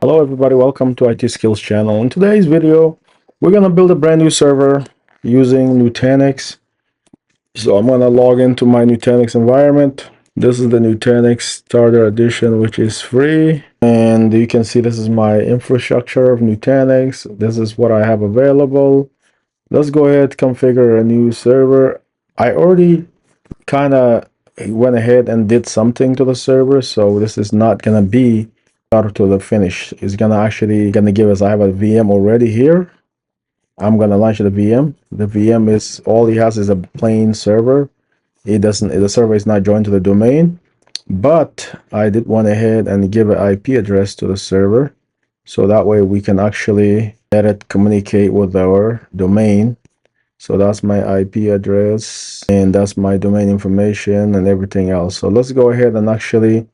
Hello everybody, welcome to IT Skills channel. In today's video, we're gonna build a brand new server using Nutanix. So I'm gonna log into my Nutanix environment. This is the Nutanix Starter Edition, which is free. And you can see this is my infrastructure of Nutanix. This is what I have available. Let's go ahead, configure a new server. I already kind of went ahead and did something to the server, so this is not gonna be start to the finish. It's gonna give us, I have a VM already here. I'm gonna launch the VM. The VM is all he has is a plain server. The server is not joined to the domain, but I did went ahead and give an IP address to the server, so that way we can actually let it communicate with our domain. So that's my IP address and that's my domain information and everything else. So let's go ahead and actually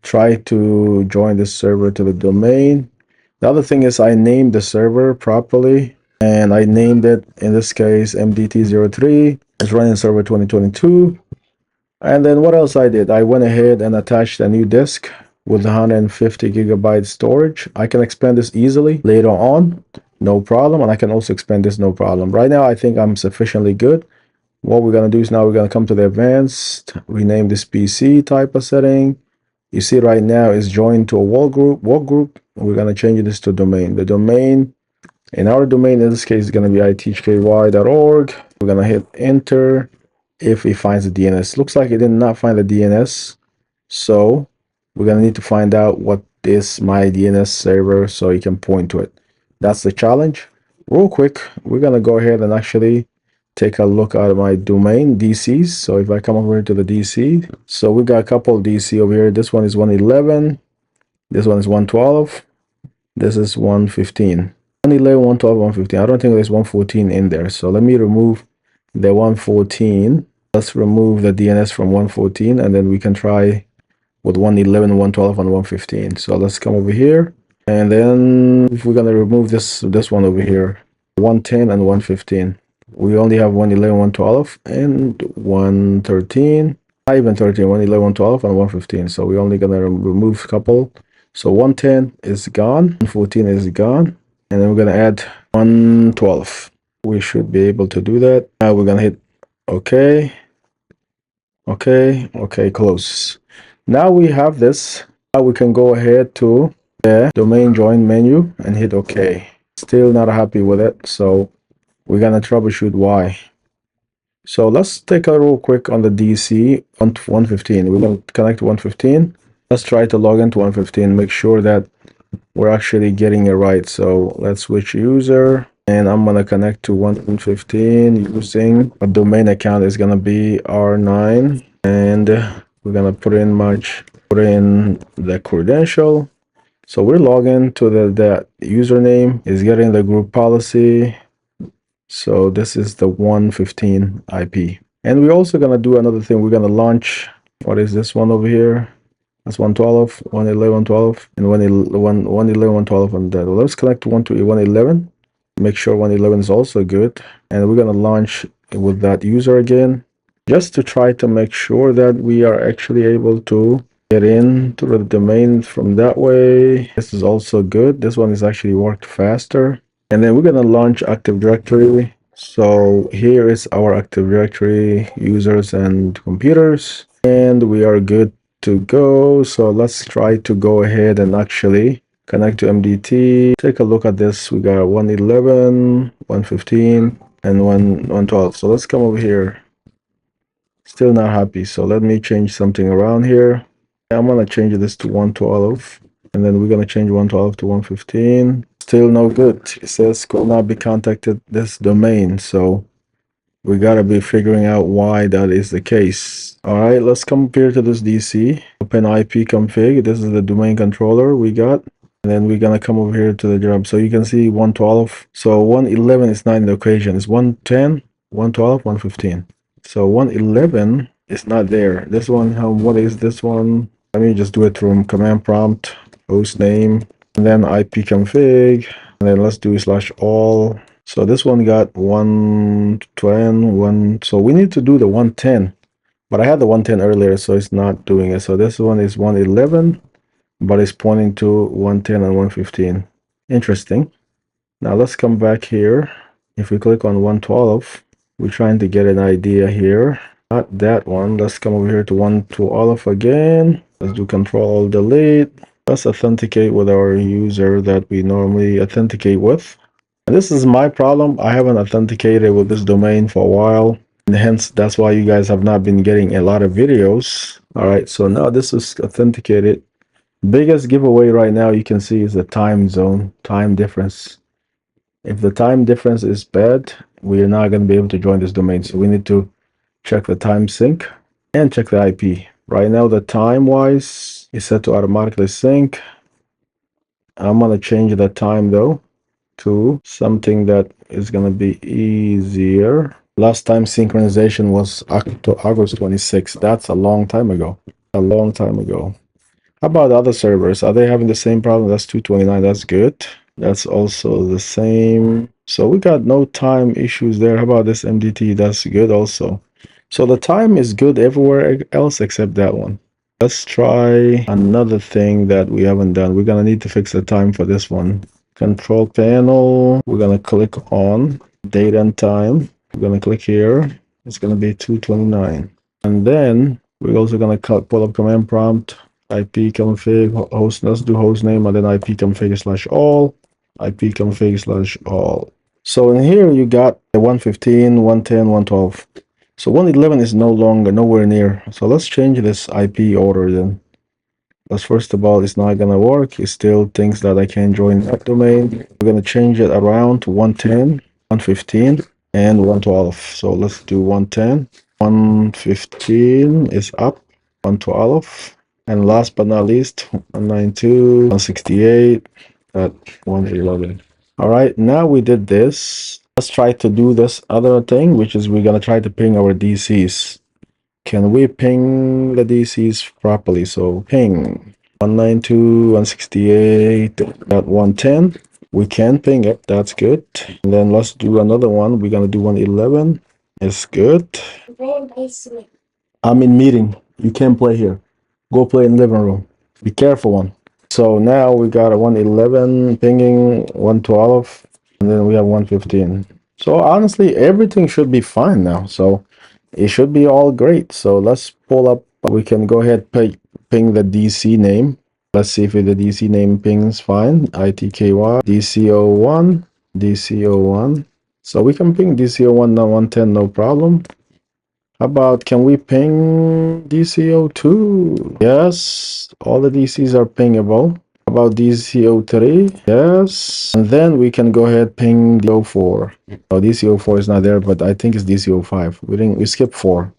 try to join this server to the domain. The other thing is I named the server properly, and I named it, in this case, MDT03. It's running server 2022. And then what else I did? I went ahead and attached a new disk with 150 gigabyte storage. I can expand this easily later on, no problem. And I can also expand this, no problem. Right now, I think I'm sufficiently good. What we're going to do is now we're going to come to the advanced, rename this PC type of setting. You see right now is joined to a work group. We're going to change this to domain. The domain, in our domain in this case, is going to be ithky.org. We're going to hit enter if it finds the DNS. Looks like it did not find the DNS. So we're going to need to find out what is my DNS server so you can point to it. That's the challenge. Real quick, we're going to go ahead and actually take a look at my domain DCs. So if I come over here to the DC, so we got a couple of DC over here. This one is 111. This one is 112. This is 115. 111, 112, 115. I don't think there's 114 in there. So let me remove the 114. Let's remove the DNS from 114, and then we can try with 111, 112, and 115. So let's come over here, and then if we're gonna remove this one over here, 110 and 115. We only have 111, 112, and 113. Not even 13, 111, 112, and 115. So we're only gonna remove a couple. So 110 is gone, 114 is gone, and then we're gonna add 112. We should be able to do that. Now we're gonna hit OK. Okay, close. Now we have this. Now we can go ahead to the domain join menu and hit OK. Still not happy with it, so we're gonna troubleshoot why. So let's take a real quick on the DC on 115. We're gonna connect to 115. Let's try to log into 115, make sure that we're actually getting it right. So let's switch user, and I'm gonna connect to 115 using a domain account is gonna be R9, and we're gonna put in the credential. So we're logging to the username is getting the group policy. So this is the 115 IP. And we're also gonna do another thing. We're gonna launch, what is this one over here? That's 112, 111, 112, and 111, 112 on that. Let's connect to 111. Make sure 111 is also good. And we're gonna launch with that user again, just to try to make sure that we are actually able to get into the domain from that way. This is also good. This one is actually worked faster. And then we're gonna launch Active Directory. So here is our Active Directory users and computers, and we are good to go. So let's try to go ahead and actually connect to MDT. Take a look at this. We got 111, 115, and 112. So let's come over here. Still not happy. So let me change something around here. I'm gonna change this to 112, and then we're gonna change 112 to 115. Still no good. It says could not be contacted this domain. So we gotta be figuring out why that is the case. All right, let's come up here to this DC. Open IP config. This is the domain controller we got. And then we're gonna come over here to the job. So you can see 112. So 111 is not in the equation. It's 110, 112, 115. So 111 is not there. This one, what is this one? Let me just do it from command prompt, host name, and then IP config. And then let's do /all. So this one got 110, so we need to do the 110, but I had the 110 earlier, so it's not doing it. So this one is 111. but it's pointing to 110 and 115. Interesting. Now let's come back here. If we click on 112, we're trying to get an idea here. Not that one. Let's come over here to 112 again. Let's do Control Delete. Let's authenticate with our user that we normally authenticate with. And this is my problem. I haven't authenticated with this domain for a while. And hence, that's why you guys have not been getting a lot of videos. All right, so now this is authenticated. Biggest giveaway right now you can see is the time zone, time difference. If the time difference is bad, we are not going to be able to join this domain. So we need to check the time sync and check the IP. Right now, the time-wise is set to automatically sync. I'm going to change the time though to something that is going to be easier. Last time synchronization was August 26th. That's a long time ago. A long time ago. How about the other servers? Are they having the same problem? That's 229. That's good. That's also the same. So we got no time issues there. How about this MDT? That's good also. So the time is good everywhere else except that one. Let's try another thing that we haven't done. We're gonna need to fix the time for this one. Control panel. We're gonna click on date and time. We're gonna click here. It's gonna be 229. And then we're also gonna pull up command prompt. IP config host. Let's do host name and then IP config /all. IP config /all. So in here you got the 115, 110, 112. So 111 is no longer nowhere near. So let's change this IP order then. Let's first of all, it's not gonna work. It still thinks that I can join that domain. We're gonna change it around to 110, 115, and 112. So let's do 110. 115 is up. 112. And last but not least, 192, 168, at 111. All right, now we did this. Let's try to do this other thing, which is we're going to try to ping our DCs. Can we ping the DCs properly? So ping 192, 168, at 110. We can ping it. That's good. And then let's do another one. We're going to do 111. It's good. I'm in meeting. You can't play here. Go play in living room. Be careful one. So now we got a 111 pinging, 112, and then we have 115. So honestly, everything should be fine now. So it should be all great. So let's pull up. We can go ahead ping the DC name. Let's see if the DC name pings fine. ITKY DC01 DC01. So we can ping DC01 now 110 no problem. How about, can we ping DC02? Yes, all the DCs are pingable. How about DC03? Yes. And then we can go ahead ping DC04. Oh, DC04 is not there, but I think it's DC05. We skipped 4.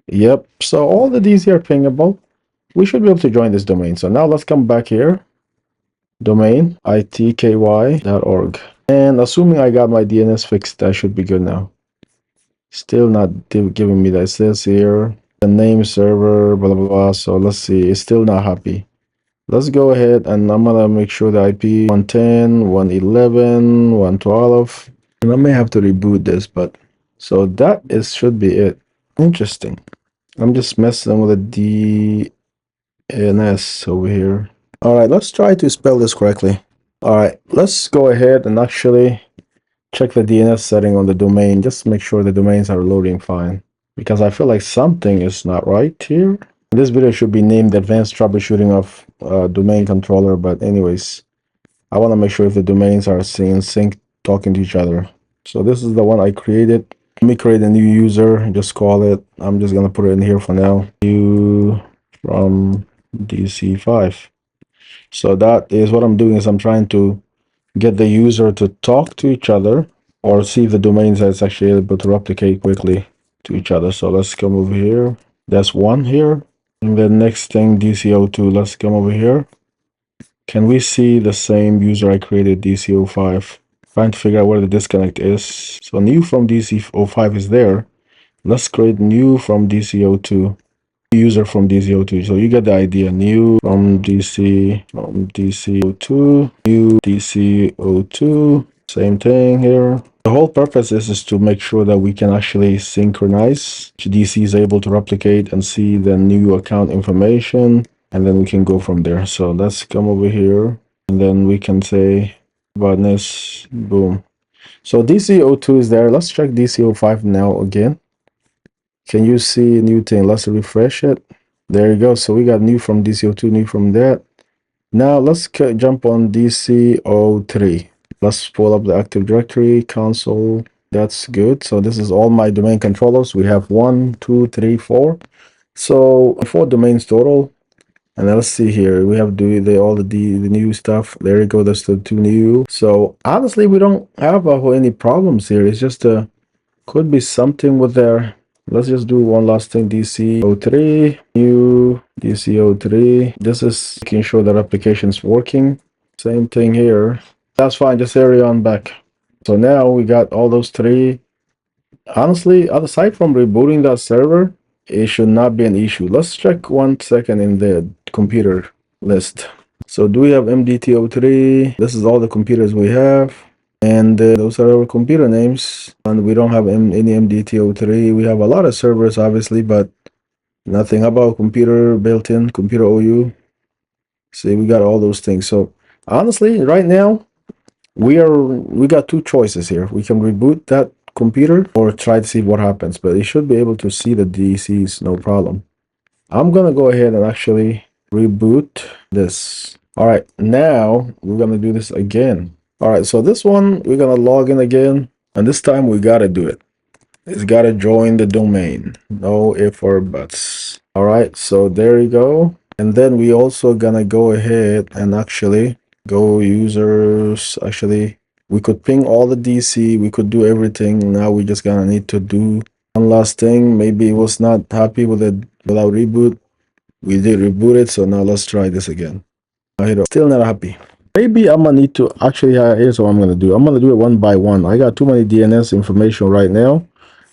Yep, so all the DC are pingable. We should be able to join this domain. So now let's come back here. Domain, itky.org. And assuming I got my DNS fixed, I should be good now. Still not giving me that. It says here the name server, blah blah blah. So let's see, it's still not happy. Let's go ahead and I'm gonna make sure the IP 110, 111, 112. And I may have to reboot this, but so that should be it. Interesting. I'm just messing with the DNS over here. All right, let's try to spell this correctly. All right, let's go ahead and actually check the DNS setting on the domain. Just make sure the domains are loading fine, because I feel like something is not right here. This video should be named Advanced Troubleshooting of Domain Controller, but anyways, I want to make sure if the domains are in sync, talking to each other. So this is the one I created. Let me create a new user, just call it, I'm just going to put it in here for now, new from DC5. So that is what I'm doing, is I'm trying to get the user to talk to each other or see if the domains is actually able to replicate quickly to each other. So let's come over here. That's one here. And the next thing, DC02, let's come over here. Can we see the same user I created, DC05? Trying to figure out where the disconnect is. So new from DC05 is there. Let's create new from DC02. User from DC02. So you get the idea. New from DC02, new DC02. Same thing here. The whole purpose is to make sure that we can actually synchronize. DC is able to replicate and see the new account information. and then we can go from there. So let's come over here, and then we can say about this, boom. So DC02 is there. Let's check DC05 now again. Can you see a new thing? Let's refresh it. There you go. So we got new from DC02, new from that. Now let's jump on DC03. Let's pull up the Active Directory console. That's good. So this is all my domain controllers. We have 1, 2, 3, 4. So 4 domains total. And then let's see here. We have all the new stuff. There you go. That's the 2 new. So honestly, we don't have any problems here. It's just could be something with their. Let's just do one last thing. DC03, new DC03. This is making sure that application's working. Same thing here. That's fine. Just carry on back. So now we got all those 3. Honestly, aside from rebooting that server, it should not be an issue. Let's check 1 second in the computer list. So do we have MDT03? This is all the computers we have. And those are our computer names. And we don't have any MDT03. We have a lot of servers, obviously, but nothing about computer built-in, computer OU. See, we got all those things. So honestly, right now, we got 2 choices here. We can reboot that computer or try to see what happens, but it should be able to see the DCs, no problem. I'm gonna go ahead and actually reboot this. All right, now we're gonna do this again. All right, so this one, we're gonna log in again, and this time we gotta do it. It's gotta join the domain, no if or buts. All right, so there you go. And then we also gonna go ahead and actually go users. Actually, we could ping all the DC, we could do everything. Now we just gonna need to do one last thing. Maybe it was not happy with it without reboot. We did reboot it, so now let's try this again. Still not happy. Maybe I'm gonna need to actually, here's what I'm gonna do. I'm gonna do it one by one. I got too many DNS information right now.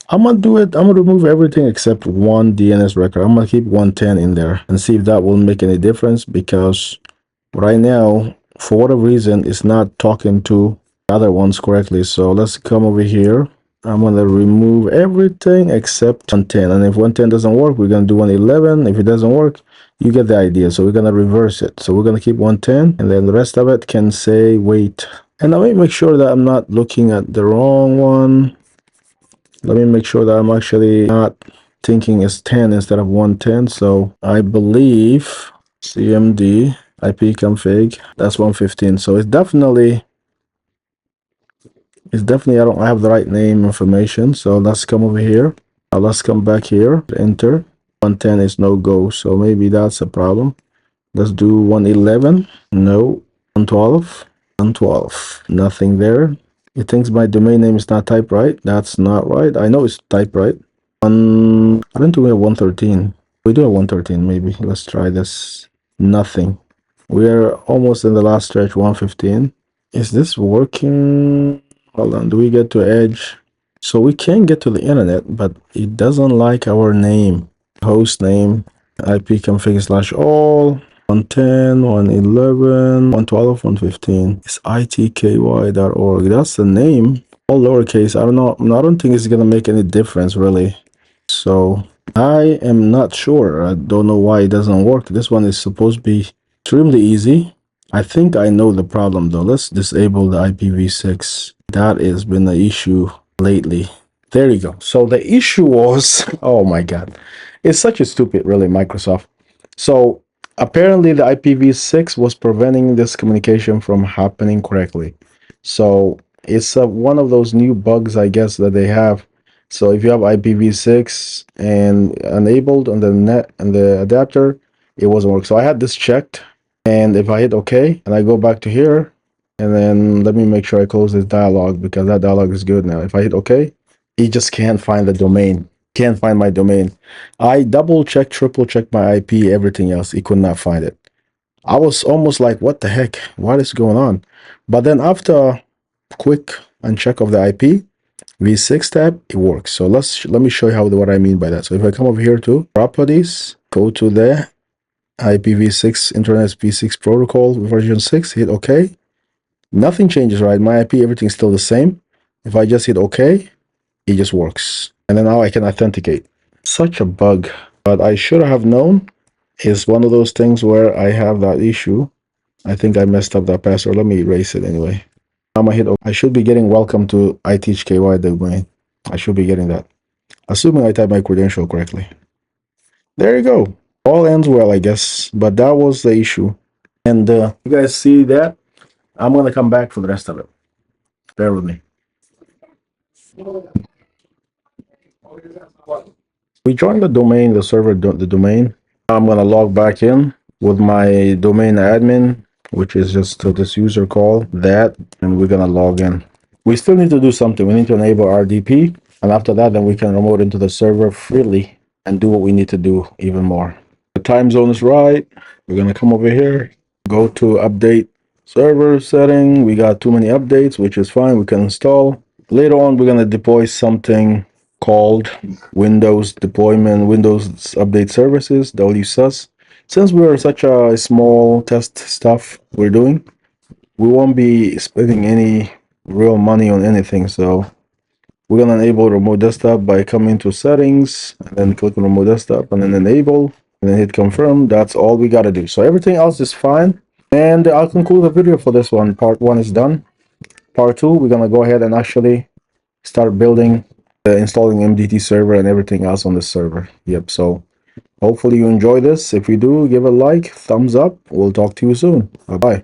I'm gonna do it. I'm gonna remove everything except one DNS record. I'm gonna keep 110 in there and see if that will make any difference, because right now, for whatever reason, it's not talking to the other ones correctly. So let's come over here. I'm gonna remove everything except 110. And if 110 doesn't work, we're gonna do 111. If it doesn't work, you get the idea. So we're gonna reverse it. So we're gonna keep 110, and then the rest of it can say wait. And let me make sure that I'm not looking at the wrong one. Let me make sure that I'm actually not thinking it's 10 instead of 110. So I believe CMD IP config, that's 115. So it's definitely I have the right name information. So let's come over here. Now let's come back here, enter. 110 is no go, so maybe that's a problem. Let's do 111. No. 112. 112. Nothing there. It thinks my domain name is not typed right. That's not right. I know it's typed right. I don't think we have 113. We do have 113 maybe. Let's try this. Nothing. We're almost in the last stretch, 115. Is this working? Hold on. Do we get to Edge? So we can get to the internet, but it doesn't like our name. Host name, IP config /all, 110, 111, 112, 115. It's itky.org. That's the name. All lowercase. I don't know. I don't think it's gonna make any difference really. So I am not sure. I don't know why it doesn't work. This one is supposed to be extremely easy. I think I know the problem though. Let's disable the IPv6. That has been the issue lately. There you go. So the issue was, oh my God, it's such a stupid, really, Microsoft. So apparently the IPv6 was preventing this communication from happening correctly. So it's one of those new bugs, I guess, that they have. So if you have IPv6 and enabled on the net and the adapter, it wasn't working. So I had this checked, and if I hit OK and I go back to here, and then let me make sure I close this dialog, because that dialog is good now. If I hit OK, it just can't find the domain. Can't find my domain. I double checked, triple checked my IP, everything else. It could not find it. I was almost like, what the heck? What is going on? But then after a quick uncheck of the IP, V6 tab, it works. So let me show you what I mean by that. So if I come over here to properties, go to the IPv6 Internet v6 protocol version 6, hit OK. Nothing changes, right? My IP, everything's still the same. If I just hit OK, it just works. And then now I can authenticate. Such a bug, but I should have known is one of those things where I have that issue. I think I messed up that password. Let me erase it anyway. I'm gonna hit. I should be getting welcome to iTeachKY domain. I should be getting that, assuming I type my credential correctly. There you go. All ends well, I guess. But that was the issue. And you guys see that? I'm gonna come back for the rest of it. Bear with me. We joined the domain, the server, the domain. I'm gonna log back in with my domain admin, which is just this user call that, and we're gonna log in. We still need to do something. We need to enable RDP, and after that, then we can remote into the server freely and do what we need to do even more. The time zone is right. We're gonna come over here, go to update server setting. We got too many updates, which is fine. We can install. Later on, we're gonna deploy something called Windows deployment, Windows update services, WSUS. Since we're such a small test stuff we're doing, we won't be spending any real money on anything. So we're gonna enable remote desktop by coming to settings and then click on remote desktop and then enable and then hit confirm. That's all we gotta do. So everything else is fine. And I'll conclude the video for this one. Part 1 is done. Part 2, we're gonna go ahead and actually start building, installing MDT server and everything else on this server. Yep. So hopefully you enjoy this. If you do, give a like, thumbs up. We'll talk to you soon. Bye bye.